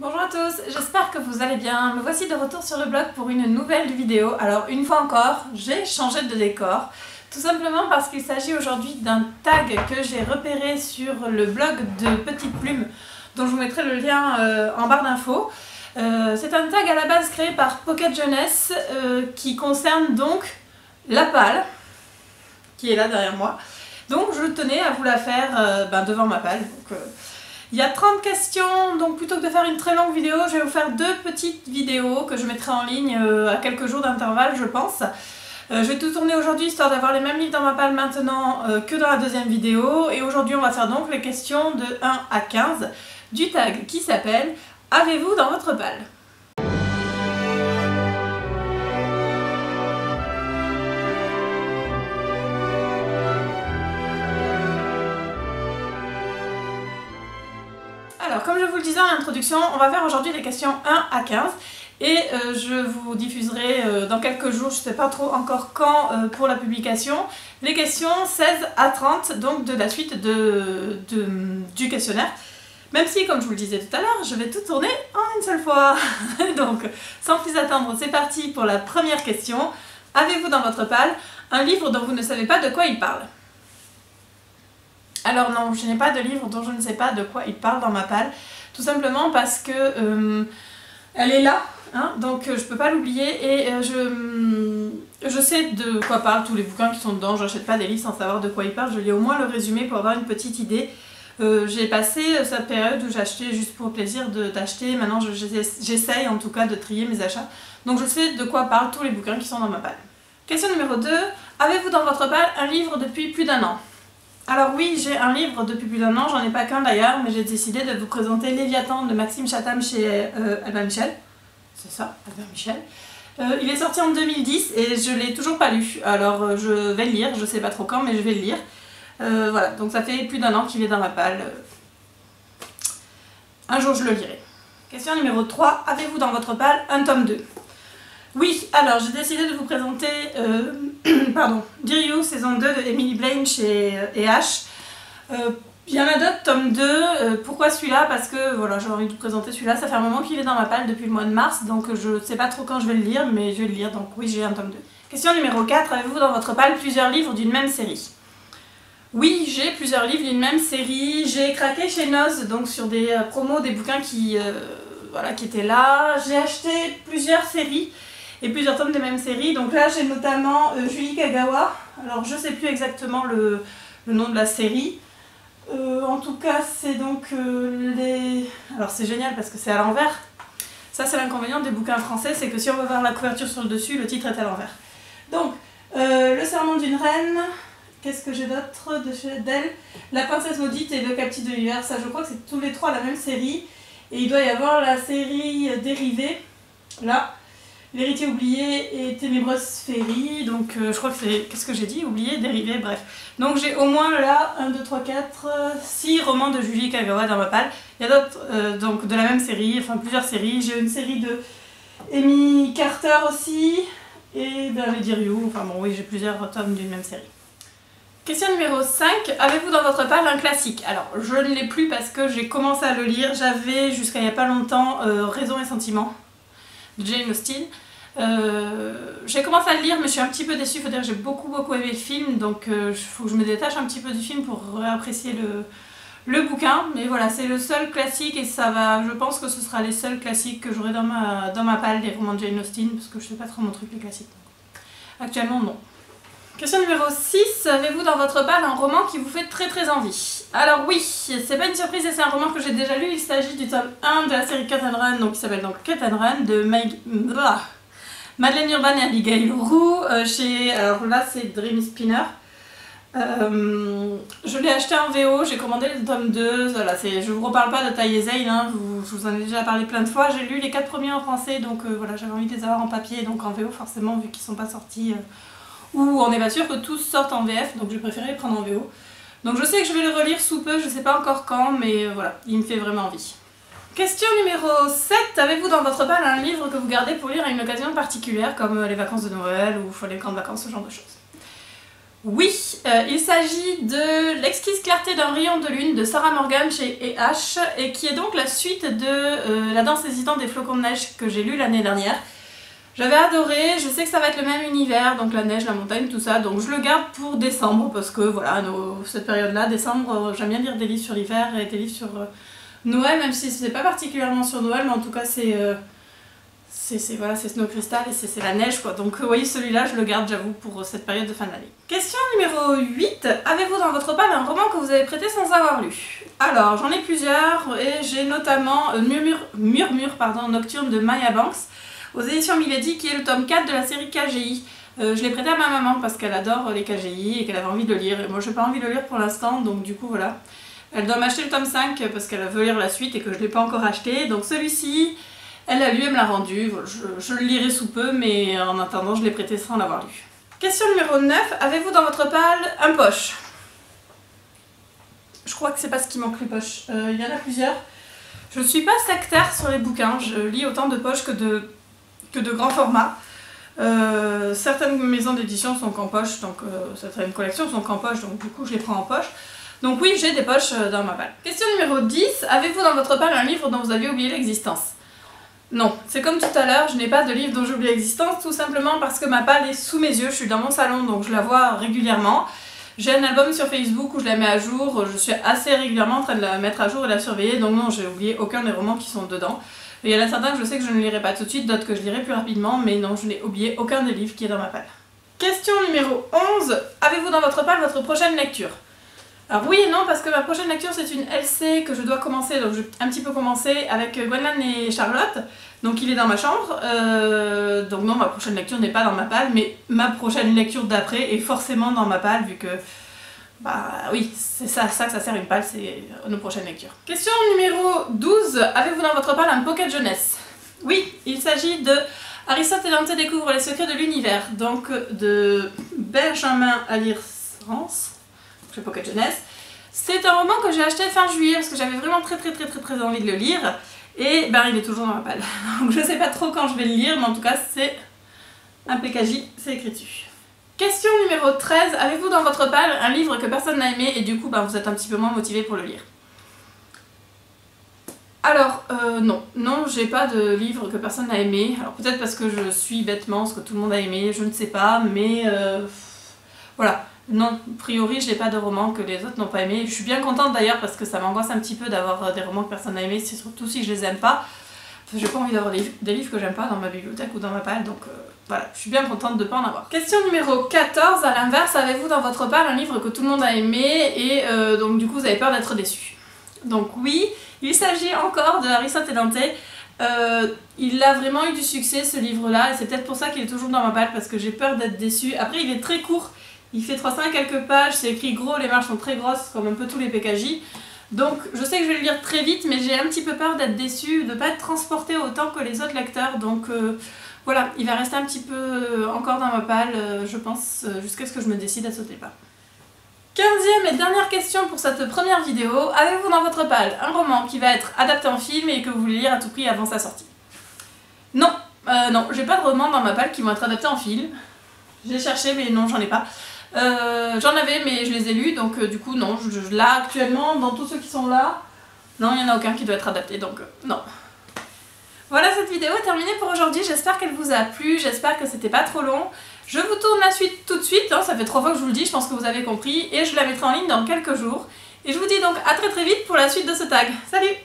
Bonjour à tous, j'espère que vous allez bien. Me voici de retour sur le blog pour une nouvelle vidéo. Alors une fois encore, j'ai changé de décor. Tout simplement parce qu'il s'agit aujourd'hui d'un tag que j'ai repéré sur le blog de Petite Plume, dont je vous mettrai le lien en barre d'infos. C'est un tag à la base créé par Pocket Jeunesse qui concerne donc la palle, qui est là derrière moi. Donc je tenais à vous la faire devant ma palle. Il y a 30 questions, donc plutôt que de faire une très longue vidéo, je vais vous faire deux petites vidéos que je mettrai en ligne à quelques jours d'intervalle, je pense. Je vais tout tourner aujourd'hui histoire d'avoir les mêmes livres dans ma palle maintenant que dans la deuxième vidéo. Et aujourd'hui, on va faire donc les questions de 1 à 15 du tag qui s'appelle « Avez-vous dans votre palle ?» Alors, comme je vous le disais en introduction, on va faire aujourd'hui les questions 1 à 15 et je vous diffuserai dans quelques jours, je ne sais pas trop encore quand pour la publication, les questions 16 à 30, donc de la suite du questionnaire. Même si, comme je vous le disais tout à l'heure, je vais tout tourner en une seule fois. Donc, sans plus attendre, c'est parti pour la première question. Avez-vous dans votre palle un livre dont vous ne savez pas de quoi il parle ? Alors non, je n'ai pas de livre dont je ne sais pas de quoi il parle dans ma palle, tout simplement parce que elle est là, hein, donc je peux pas l'oublier et je sais de quoi parlent tous les bouquins qui sont dedans. Je n'achète pas des livres sans savoir de quoi ils parlent, je lis au moins le résumé pour avoir une petite idée. J'ai passé cette période où j'achetais juste pour le plaisir d'acheter, maintenant j'essaye en tout cas de trier mes achats, donc je sais de quoi parlent tous les bouquins qui sont dans ma palle. Question numéro 2, avez-vous dans votre palle un livre depuis plus d'un an ? Alors oui, j'ai un livre depuis plus d'un an, j'en ai pas qu'un d'ailleurs, mais j'ai décidé de vous présenter Léviathan de Maxime Chatham chez Albin Michel. C'est ça, Albin Michel. Il est sorti en 2010 et je l'ai toujours pas lu, alors je vais le lire, je sais pas trop quand, mais je vais le lire. Voilà, donc ça fait plus d'un an qu'il est dans ma palle. Un jour je le lirai. Question numéro 3, avez-vous dans votre palle un tome 2 ? Oui, alors j'ai décidé de vous présenter Dear You, saison 2 de Emily Blaine chez EH. Il y en a d'autres, tome 2. Pourquoi celui-là ? Parce que voilà, j'ai envie de vous présenter celui-là. Ça fait un moment qu'il est dans ma palle depuis le mois de mars, donc je ne sais pas trop quand je vais le lire, mais je vais le lire, donc oui, j'ai un tome 2. Question numéro 4, avez-vous dans votre palle plusieurs livres d'une même série ? Oui, j'ai plusieurs livres d'une même série. J'ai craqué chez Noz, donc sur des promos, des bouquins qui étaient là. J'ai acheté plusieurs séries et plusieurs tomes des mêmes séries. Donc là, j'ai notamment Julie Kagawa. Alors, je sais plus exactement le nom de la série. En tout cas, c'est donc les... Alors, c'est génial parce que c'est à l'envers. Ça, c'est l'inconvénient des bouquins français, c'est que si on veut voir la couverture sur le dessus, le titre est à l'envers. Donc, Le serment d'une reine... Qu'est-ce que j'ai d'autre d'elle ? La princesse maudite et le captif de l'univers, ça je crois que c'est tous les trois la même série. Et il doit y avoir la série dérivée, là, L'héritier oublié et Ténébreuse féerie, donc je crois que c'est... Qu'est-ce que j'ai dit ? Oublié, dérivé, bref. Donc j'ai au moins là 1, 2, 3, 4, 6 romans de Julie Kagawa dans ma palle. Il y a d'autres donc de la même série, enfin plusieurs séries. J'ai une série de Amy Carter aussi, et les Dear You, enfin bon oui, j'ai plusieurs tomes d'une même série. Question numéro 5, avez-vous dans votre palle un classique ? Alors, je ne l'ai plus parce que j'ai commencé à le lire, j'avais jusqu'à il n'y a pas longtemps Raison et Sentiment de Jane Austen. J'ai commencé à le lire mais je suis un petit peu déçue, il faut dire que j'ai beaucoup aimé le film, donc il faut que je me détache un petit peu du film pour apprécier le bouquin. Mais voilà, c'est le seul classique et ça va, je pense que ce sera les seuls classiques que j'aurai dans ma palle, les romans de Jane Austen, parce que je sais pas trop mon truc les classiques. Actuellement non. Question numéro 6, avez-vous dans votre palle un roman qui vous fait très envie ? Alors oui, c'est pas une surprise et c'est un roman que j'ai déjà lu, il s'agit du tome 1 de la série Cut and Run, donc qui s'appelle donc Cut and Run de Madeleine Urban et Abigail Roux, alors là c'est Dream Spinner. Je l'ai acheté en VO, j'ai commandé le tome 2, voilà, je vous reparle pas de Taille et Zane, hein, je vous en ai déjà parlé plein de fois, j'ai lu les 4 premiers en français, donc voilà, j'avais envie de les avoir en papier, donc en VO forcément, vu qu'ils sont pas sortis... Ou on n'est pas sûr que tous sortent en VF, donc j'ai préféré les prendre en VO. Donc je sais que je vais le relire sous peu, je sais pas encore quand, mais voilà, il me fait vraiment envie. Question numéro 7, avez-vous dans votre palle un livre que vous gardez pour lire à une occasion particulière, comme les vacances de Noël ou les grandes vacances, ce genre de choses ? Oui, il s'agit de L'exquise clarté d'un rayon de lune de Sarah Morgan chez E.H. et qui est donc la suite de La danse hésitante des flocons de neige que j'ai lu l'année dernière. J'avais adoré, je sais que ça va être le même univers, donc la neige, la montagne, tout ça, donc je le garde pour décembre parce que voilà, cette période-là, décembre, j'aime bien lire des livres sur l'hiver et des livres sur Noël, même si c'est pas particulièrement sur Noël, mais en tout cas c'est voilà, c'est Snow Crystal et c'est la neige quoi. Donc oui, celui-là je le garde, j'avoue, pour cette période de fin d'année. Question numéro 8. Avez-vous dans votre palle un roman que vous avez prêté sans avoir lu? Alors j'en ai plusieurs et j'ai notamment Murmure Nocturne de Maya Banks aux éditions Milady, qui est le tome 4 de la série KGI. Je l'ai prêté à ma maman parce qu'elle adore les KGI et qu'elle avait envie de le lire. Et moi j'ai pas envie de le lire pour l'instant, donc du coup voilà. Elle doit m'acheter le tome 5 parce qu'elle veut lire la suite et que je l'ai pas encore acheté. Donc celui-ci, elle l'a lu, elle me l'a rendu. Je le lirai sous peu, mais en attendant je l'ai prêté sans l'avoir lu. Question numéro 9. Avez-vous dans votre palle un poche? Je crois que c'est pas ce qui manque, les poches. Il y en a plusieurs. Je suis pas sectaire sur les bouquins. Je lis autant de poches que de grands formats. Certaines maisons d'édition sont qu'en poche, donc certaines collections sont qu'en poche, donc du coup je les prends en poche. Donc oui, j'ai des poches dans ma palle. Question numéro 10. Avez-vous dans votre palle un livre dont vous aviez oublié l'existence? Non, c'est comme tout à l'heure, je n'ai pas de livre dont j'ai oublié l'existence, tout simplement parce que ma palle est sous mes yeux, je suis dans mon salon, donc je la vois régulièrement. J'ai un album sur Facebook où je la mets à jour, je suis assez régulièrement en train de la mettre à jour et de la surveiller, donc non, j'ai oublié aucun des romans qui sont dedans. Il y en a certains que je sais que je ne lirai pas tout de suite, d'autres que je lirai plus rapidement, mais non, je n'ai oublié aucun des livres qui est dans ma palle. Question numéro 11. Avez-vous dans votre palle votre prochaine lecture? Alors oui et non, parce que ma prochaine lecture c'est une LC que je dois commencer, donc je vais un petit peu commencer avec Gwendoline et Charlotte, donc il est dans ma chambre, donc non, ma prochaine lecture n'est pas dans ma palle, mais ma prochaine lecture d'après est forcément dans ma palle, vu que bah oui, c'est ça que ça sert une palle, c'est nos prochaines lectures. Question numéro 12. Avez-vous dans votre palle un pocket jeunesse? Oui, il s'agit de Aristote et Dante découvrent les secrets de l'univers, donc de Benjamin Alirance, chez Pocket Jeunesse. C'est un roman que j'ai acheté fin juillet parce que j'avais vraiment très envie de le lire, et ben il est toujours dans ma palle. Donc je sais pas trop quand je vais le lire, mais en tout cas c'est un PKJ, c'est écrit dessus. Question numéro 13. Avez-vous dans votre palle un livre que personne n'a aimé et du coup ben, vous êtes un petit peu moins motivé pour le lire? Alors, non. Non, j'ai pas de livre que personne n'a aimé. Alors peut-être parce que je suis bêtement ce que tout le monde a aimé, je ne sais pas, mais voilà. Non, a priori, j'ai pas de romans que les autres n'ont pas aimé. Je suis bien contente d'ailleurs parce que ça m'angoisse un petit peu d'avoir des romans que personne n'a aimé, surtout si je les aime pas. J'ai pas envie d'avoir des livres que j'aime pas dans ma bibliothèque ou dans ma palle, donc voilà, je suis bien contente de ne pas en avoir. Question numéro 14, à l'inverse, avez-vous dans votre palle un livre que tout le monde a aimé et donc du coup vous avez peur d'être déçu? Donc oui, il s'agit encore de Aristote et Dante. Il a vraiment eu du succès ce livre-là et c'est peut-être pour ça qu'il est toujours dans ma palle parce que j'ai peur d'être déçue. Après il est très court, il fait 300 et quelques pages, c'est écrit gros, les marges sont très grosses comme un peu tous les PKJ. Donc je sais que je vais le lire très vite, mais j'ai un petit peu peur d'être déçue, de ne pas être transportée autant que les autres lecteurs. Donc voilà, il va rester un petit peu encore dans ma palle, je pense, jusqu'à ce que je me décide à sauter le pas. 15e et dernière question pour cette première vidéo. Avez-vous dans votre palle un roman qui va être adapté en film et que vous voulez lire à tout prix avant sa sortie? Non, non, j'ai pas de romans dans ma palle qui vont être adaptés en film. J'ai cherché, mais non, j'en ai pas. J'en avais mais je les ai lus, donc du coup non, là actuellement dans tous ceux qui sont là, non, il n'y en a aucun qui doit être adapté, donc non. Voilà, cette vidéo est terminée pour aujourd'hui, j'espère qu'elle vous a plu, j'espère que c'était pas trop long. Je vous tourne la suite tout de suite, hein, ça fait 3 fois que je vous le dis, je pense que vous avez compris, et je la mettrai en ligne dans quelques jours. Et je vous dis donc à très vite pour la suite de ce tag. Salut!